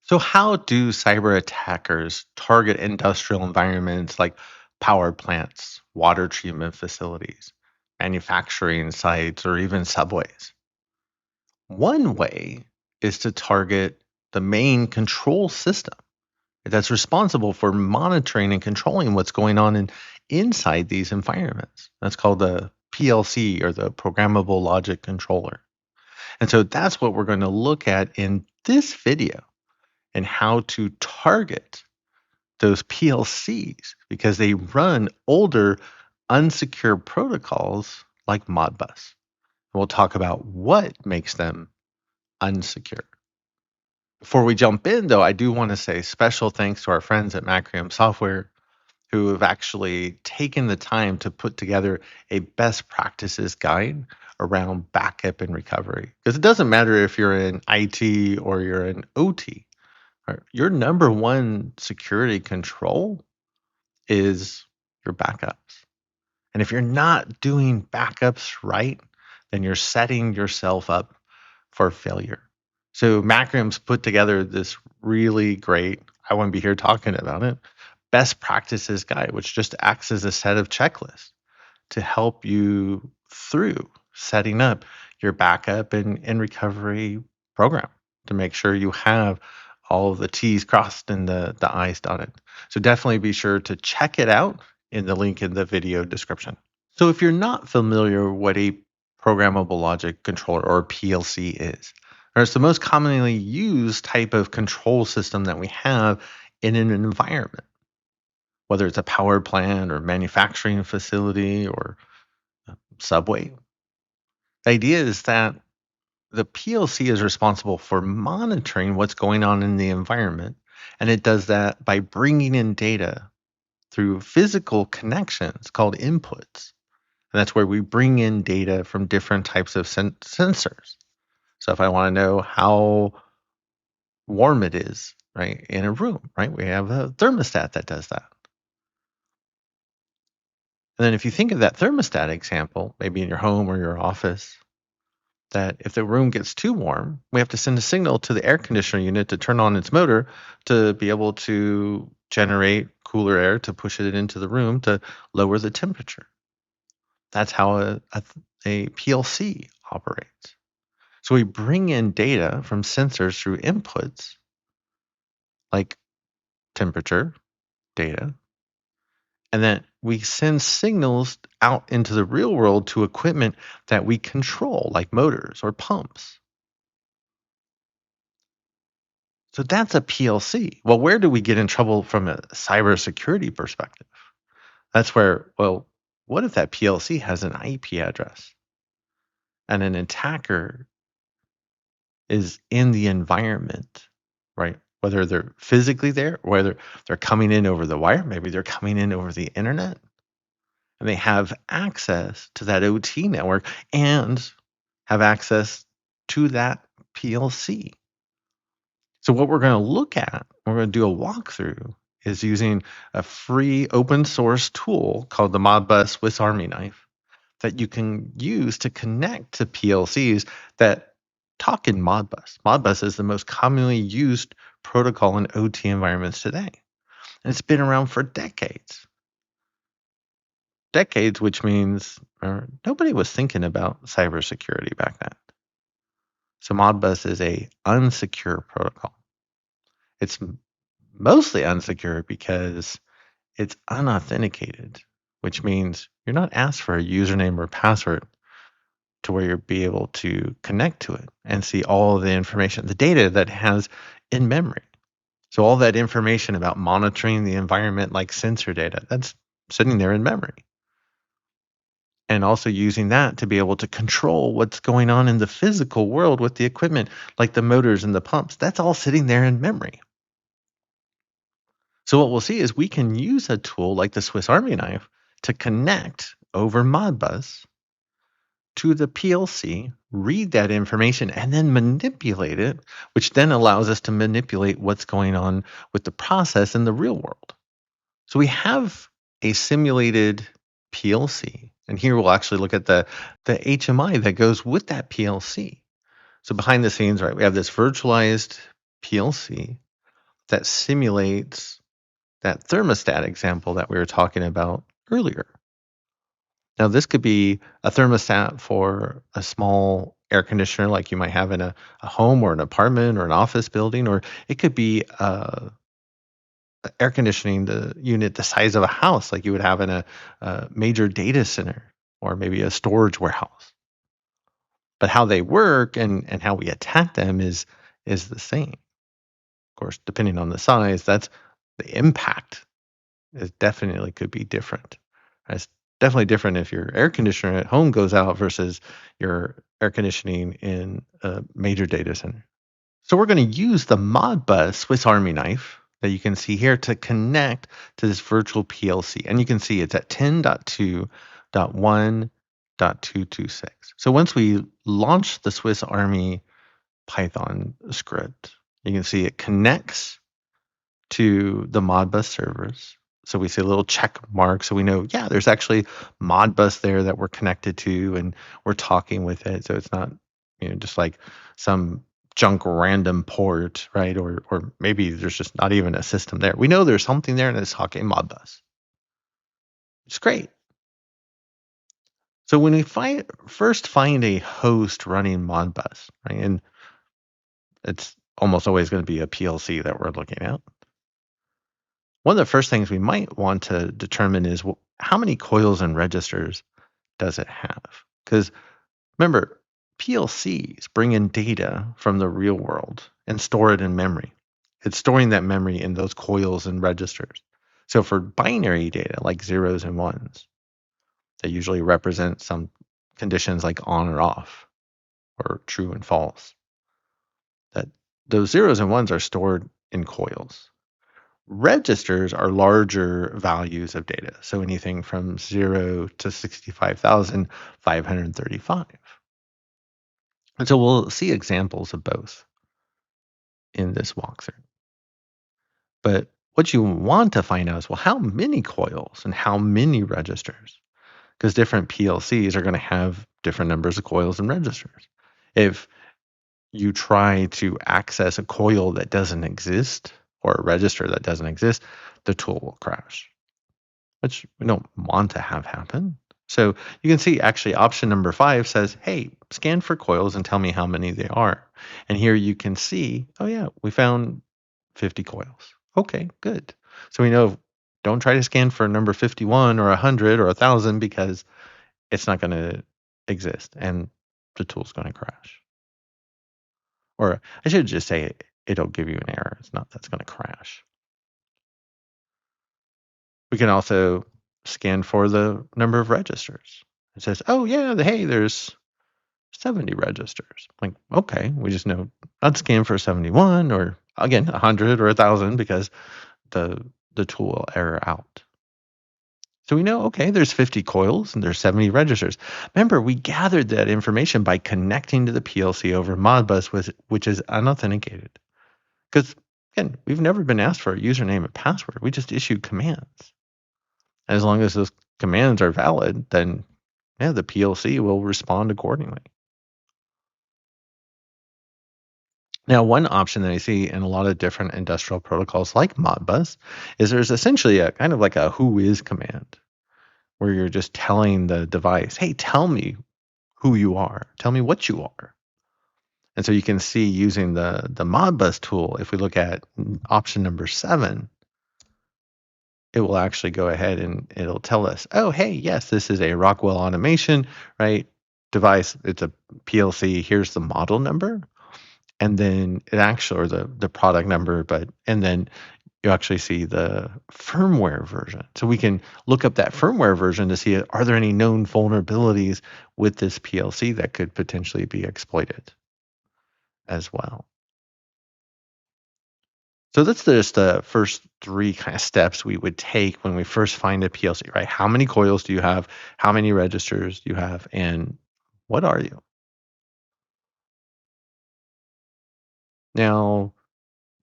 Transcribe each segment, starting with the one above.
So, how do cyber attackers target industrial environments like power plants, water treatment facilities, manufacturing sites, or even subways? One way is to target the main control system that's responsible for monitoring and controlling what's going on inside these environments. That's called the PLC or the Programmable Logic Controller. And so that's what we're going to look at in this video and how to target those PLCs because they run older unsecure protocols like Modbus. We'll talk about what makes them unsecure. Before we jump in, though, I do want to say special thanks to our friends at Macrium Software who have actually taken the time to put together a best practices guide around backup and recovery. Because it doesn't matter if you're in IT or you're in OT, right? Your number one security control is your backups. And if you're not doing backups right, then you're setting yourself up for failure. So Macrium's put together this really great, I wouldn't be here talking about it, best practices guide, which just acts as a set of checklists to help you through setting up your backup and recovery program to make sure you have all of the T's crossed and the I's dotted. So definitely be sure to check it out in the link in the video description. So if you're not familiar what a programmable logic controller or PLC is, or it's the most commonly used type of control system that we have in an environment, whether it's a power plant or manufacturing facility or subway. The idea is that the PLC is responsible for monitoring what's going on in the environment, and it does that by bringing in data through physical connections called inputs. And that's where we bring in data from different types of sensors. So if I want to know how warm it is, right, in a room, right, we have a thermostat that does that. And then if you think of that thermostat example, maybe in your home or your office, that if the room gets too warm, we have to send a signal to the air conditioner unit to turn on its motor to be able to generate cooler air to push it into the room to lower the temperature. That's how a PLC operates. So we bring in data from sensors through inputs like temperature data, and then we send signals out into the real world to equipment that we control, like motors or pumps. So that's a PLC. Well, where do we get in trouble from a cybersecurity perspective? That's where, well, what if that PLC has an IP address and an attacker is in the environment, right? Whether they're physically there, whether they're coming in over the wire, maybe they're coming in over the internet, and they have access to that OT network and have access to that PLC. So what we're going to look at, we're going to do a walkthrough, is using a free open source tool called the Modbus Swiss Army Knife that you can use to connect to PLCs that talk in Modbus. Modbus is the most commonly used protocol in OT environments today. And it's been around for decades. Decades, which means nobody was thinking about cybersecurity back then. So Modbus is a unsecure protocol. It's mostly unsecure because it's unauthenticated, which means you're not asked for a username or password to where you'll be able to connect to it and see all of the information, the data that has in memory. So all that information about monitoring the environment like sensor data, that's sitting there in memory. And also using that to be able to control what's going on in the physical world with the equipment, like the motors and the pumps, that's all sitting there in memory. So what we'll see is we can use a tool like the Swiss Army Knife to connect over Modbus to the PLC, read that information, and then manipulate it, which then allows us to manipulate what's going on with the process in the real world. So we have a simulated PLC, and here we'll actually look at the HMI that goes with that PLC. So behind the scenes, right, we have this virtualized PLC that simulates that thermostat example that we were talking about earlier. Now, this could be a thermostat for a small air conditioner like you might have in a home or an apartment or an office building, or it could be air conditioning the unit the size of a house like you would have in a major data center or maybe a storage warehouse. But how they work and how we attack them is the same. Of course, depending on the size, that's the impact is definitely could be different. It's definitely different if your air conditioner at home goes out versus your air conditioning in a major data center. So we're going to use the Modbus Swiss Army Knife that you can see here to connect to this virtual PLC. And you can see it's at 10.2.1.226. So once we launch the Swiss Army Python script, you can see it connects to the Modbus servers. So we see a little check mark so we know, yeah, there's actually Modbus there that we're connected to and we're talking with it. So it's not, just like some junk random port, right? Or maybe there's just not even a system there. We know there's something there and it's talking Modbus. It's great. So when we first find a host running Modbus, right? And it's almost always going to be a PLC that we're looking at. One of the first things we might want to determine is how many coils and registers does it have? Because remember, PLCs bring in data from the real world and store it in memory. It's storing that memory in those coils and registers. So for binary data like zeros and ones, they usually represent some conditions like on or off or true and false. That those zeros and ones are stored in coils. Registers are larger values of data, so anything from 0 to 65,535. And so we'll see examples of both in this walkthrough. But what you want to find out is, well, how many coils and how many registers? Because different PLCs are going to have different numbers of coils and registers. If you try to access a coil that doesn't exist or a register that doesn't exist, the tool will crash, which we don't want to have happen. So you can see actually option number 5 says, hey, scan for coils and tell me how many they are. And here you can see, oh yeah, we found 50 coils. Okay, good. So we know don't try to scan for number 51 or 100 or 1,000 because it's not going to exist and the tool's going to crash. Or I should just say it'll give you an error. It's not that's going to crash. We can also scan for the number of registers. It says, oh yeah, hey, there's 70 registers. Like, okay, we just know not scan for 71 or again 100 or 1,000 because the tool will error out. So we know, okay, there's 50 coils and there's 70 registers. Remember, we gathered that information by connecting to the PLC over Modbus, which is unauthenticated. Because, again, we've never been asked for a username and password. We just issued commands. As long as those commands are valid, then, yeah, the PLC will respond accordingly. Now, one option that I see in a lot of different industrial protocols like Modbus is there's essentially a kind of like a who is command, where you're just telling the device, hey, tell me who you are. Tell me what you are. And so you can see using the Modbus tool, if we look at option number 7, it will actually go ahead and it'll tell us, oh, hey, yes, this is a Rockwell Automation, right? Device, it's a PLC. Here's the model number. And then it actually, or the product number, and then you actually see the firmware version. So we can look up that firmware version to see, are there any known vulnerabilities with this PLC that could potentially be exploited as well. So that's just the first 3 kind of steps we would take when we first find a PLC, right? How many coils do you have? How many registers do you have? And what are you? Now,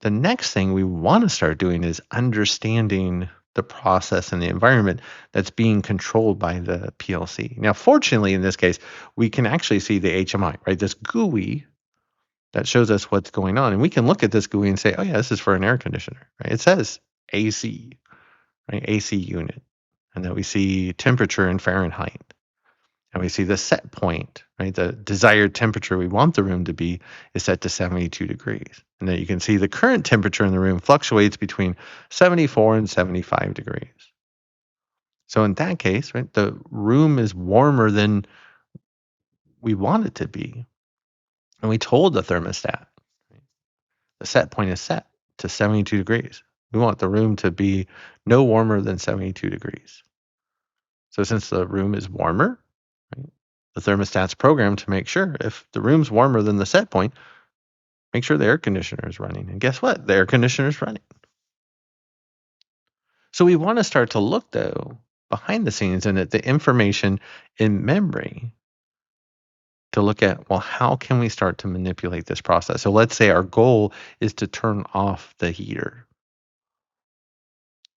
the next thing we want to start doing is understanding the process and the environment that's being controlled by the PLC. Now, fortunately, in this case, we can actually see the HMI, right? This GUI that shows us what's going on. And we can look at this GUI and say, oh yeah, this is for an air conditioner, right? It says AC, right? AC unit. And then we see temperature in Fahrenheit. And we see the set point, right? The desired temperature we want the room to be is set to 72 degrees. And then you can see the current temperature in the room fluctuates between 74 and 75 degrees. So in that case, right, the room is warmer than we want it to be. And we told the thermostat, the set point is set to 72 degrees. We want the room to be no warmer than 72 degrees. So since the room is warmer, right, the thermostat's programmed to make sure if the room's warmer than the set point, make sure the air conditioner is running. And guess what? The air conditioner is running. So we want to start to look, though, behind the scenes and at the information in memory to look at, well, how can we start to manipulate this process? So let's say our goal is to turn off the heater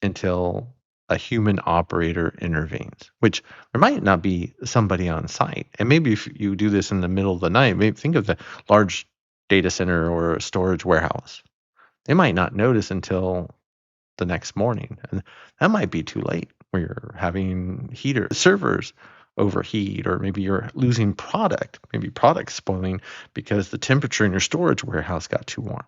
until a human operator intervenes, which there might not be somebody on site. And maybe if you do this in the middle of the night, maybe think of the large data center or a storage warehouse. They might not notice until the next morning. And that might be too late where you're having heater servers overheat, or maybe you're losing product, maybe product spoiling because the temperature in your storage warehouse got too warm.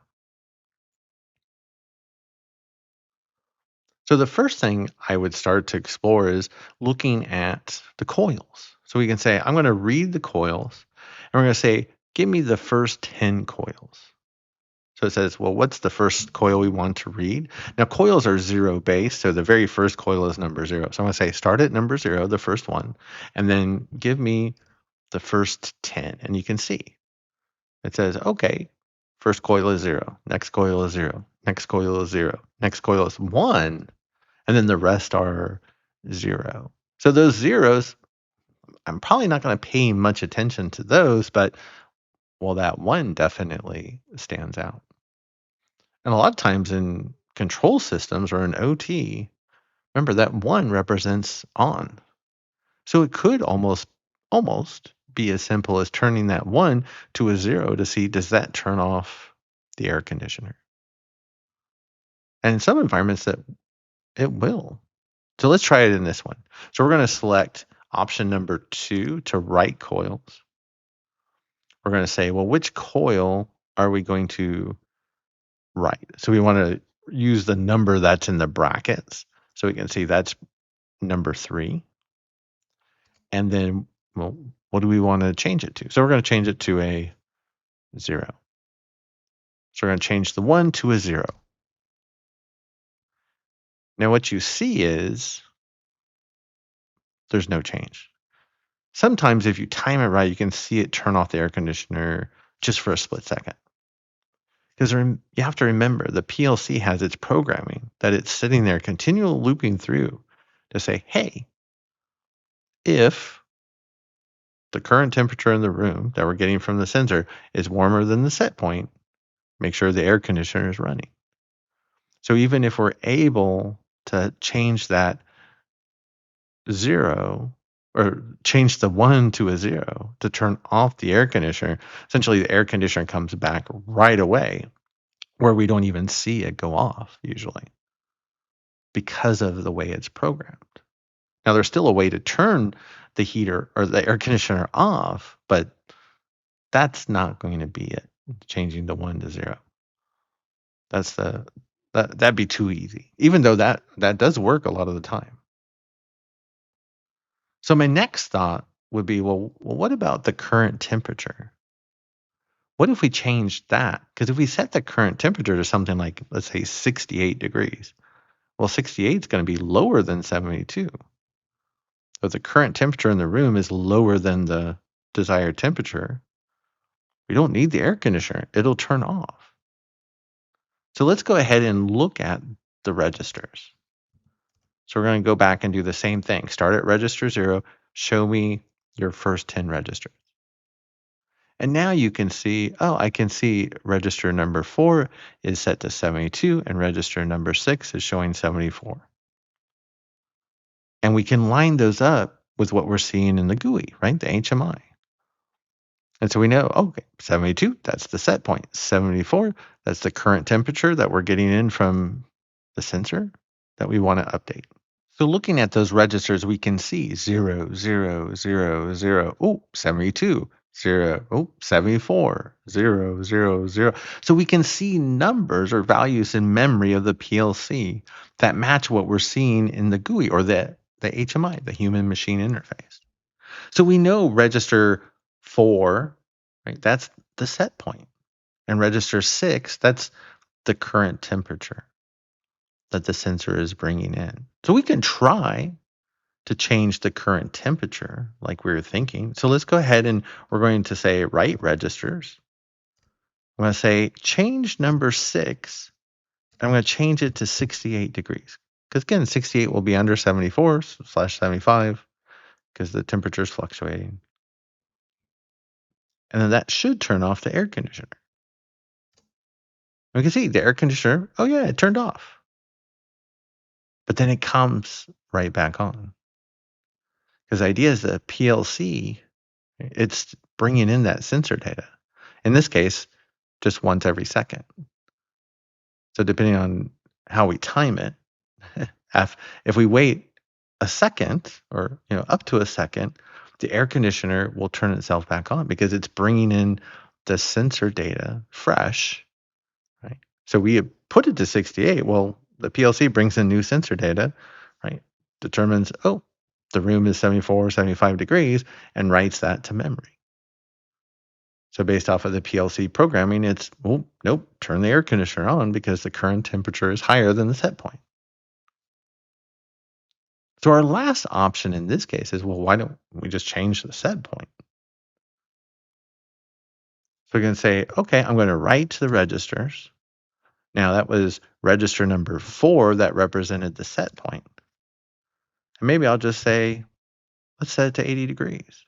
So the first thing I would start to explore is looking at the coils. So we can say, I'm going to read the coils, and we're going to say, give me the first 10 coils. So it says, well, what's the first coil we want to read? Now, coils are zero based, so the very first coil is number 0. So I'm going to say, start at number 0, the first one, and then give me the first 10. And you can see it says, okay, first coil is 0, next coil is 0, next coil is 0, next coil is 1, and then the rest are 0. So those zeros, I'm probably not going to pay much attention to those, but well, that 1 definitely stands out. And a lot of times in control systems or in OT, remember that 1 represents on. So it could almost be as simple as turning that 1 to a 0 to see, does that turn off the air conditioner? And in some environments that it will. So let's try it in this one. So we're going to select option number 2 to write coils. We're going to say, well, which coil are we going to write? So we want to use the number that's in the brackets. So we can see that's number 3. And then, well, what do we want to change it to? So we're going to change it to a 0. So we're going to change the 1 to a 0. Now what you see is there's no change. Sometimes if you time it right, you can see it turn off the air conditioner just for a split second. Because you have to remember, the PLC has its programming that it's sitting there continually looping through to say, hey, if the current temperature in the room that we're getting from the sensor is warmer than the set point, make sure the air conditioner is running. So even if we're able to change that 0 or change the 1 to a 0 to turn off the air conditioner, essentially the air conditioner comes back right away where we don't even see it go off usually because of the way it's programmed. Now there's still a way to turn the heater or the air conditioner off, but that's not going to be it, changing the 1 to 0. That'd be too easy, even though that does work a lot of the time. So my next thought would be, well, what about the current temperature? What if we changed that? Because if we set the current temperature to something like, let's say 68 degrees, well, 68 is going to be lower than 72. So if the current temperature in the room is lower than the desired temperature, we don't need the air conditioner. It'll turn off. So let's go ahead and look at the registers. So we're going to go back and do the same thing. Start at register 0. Show me your first 10 registers. And now you can see, oh, I can see register number 4 is set to 72 and register number 6 is showing 74. And we can line those up with what we're seeing in the GUI, right? The HMI. And so we know, okay, 72, that's the set point. 74, that's the current temperature that we're getting in from the sensor that we want to update. So looking at those registers, we can see 0, 0, 0, 0, oh, 72, 0, oh, 74, 0, 0, 0. So we can see numbers or values in memory of the PLC that match what we're seeing in the GUI or the HMI, the human machine interface. So we know register 4, right? That's the set point. And register 6, that's the current temperature that the sensor is bringing in. So we can try to change the current temperature like we were thinking. So let's go ahead and we're going to say write registers. I'm going to say change number 6. And I'm going to change it to 68 degrees. Because again, 68 will be under 74/75 because the temperature is fluctuating. And then that should turn off the air conditioner. We can see the air conditioner, oh yeah, it turned off. But then it comes right back on. Because the idea is the PLC, it's bringing in that sensor data. In this case, just once every second. So depending on how we time it, if we wait a second or up to a second, the air conditioner will turn itself back on because it's bringing in the sensor data fresh, right? So we put it to 68. Well, the PLC brings in new sensor data, right? Determines, oh, the room is 74, 75 degrees and writes that to memory. So based off of the PLC programming, it's, well, nope, turn the air conditioner on because the current temperature is higher than the set point. So our last option in this case is, well, why don't we just change the set point? So we're going to say, okay, I'm going to write to the registers. Now that was register number 4 that represented the set point. And maybe I'll just say, let's set it to 80 degrees.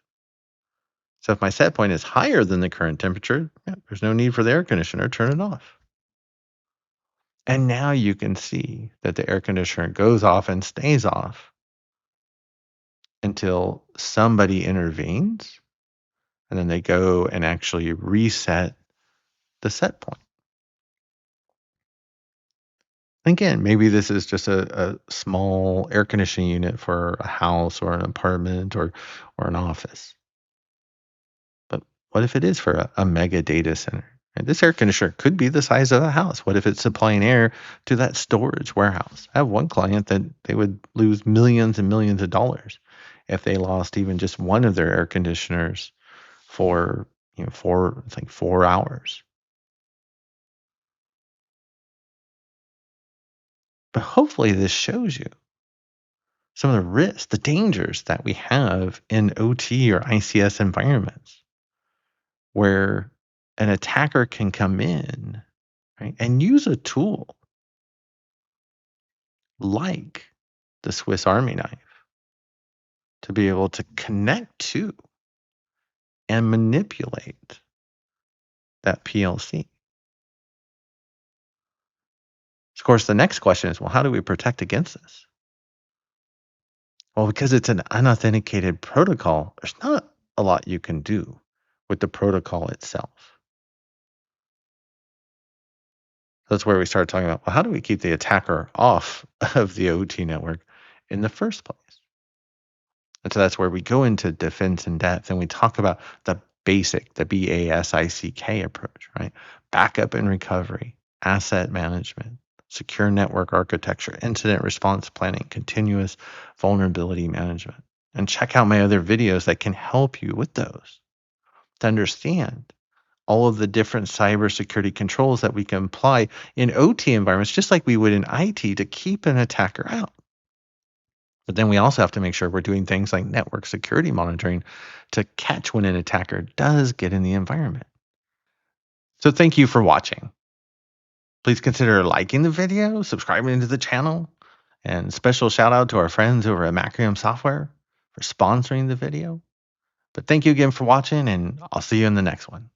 So if my set point is higher than the current temperature, there's no need for the air conditioner, turn it off. And now you can see that the air conditioner goes off and stays off until somebody intervenes, and then they go and actually reset the set point. Again, maybe this is just a small air conditioning unit for a house or an apartment or an office. But what if it is for a mega data center? And this air conditioner could be the size of a house. What if it's supplying air to that storage warehouse? I have one client that they would lose millions and millions of dollars if they lost even just one of their air conditioners for 4 hours. But hopefully this shows you some of the risks, the dangers that we have in OT or ICS environments where an attacker can come in, right, and use a tool like the Swiss Army knife to be able to connect to and manipulate that PLC. Of course, the next question is, well, how do we protect against this? Well, because it's an unauthenticated protocol, there's not a lot you can do with the protocol itself. That's where we start talking about, well, how do we keep the attacker off of the OT network in the first place? And so that's where we go into defense in depth and we talk about the basic, the BASICK approach, right? Backup and recovery, asset management, secure network architecture, incident response planning, continuous vulnerability management. And check out my other videos that can help you with those to understand all of the different cybersecurity controls that we can apply in OT environments, just like we would in IT to keep an attacker out. But then we also have to make sure we're doing things like network security monitoring to catch when an attacker does get in the environment. So thank you for watching. Please consider liking the video, subscribing to the channel, and special shout out to our friends over at Macrium Software for sponsoring the video. But thank you again for watching, and I'll see you in the next one.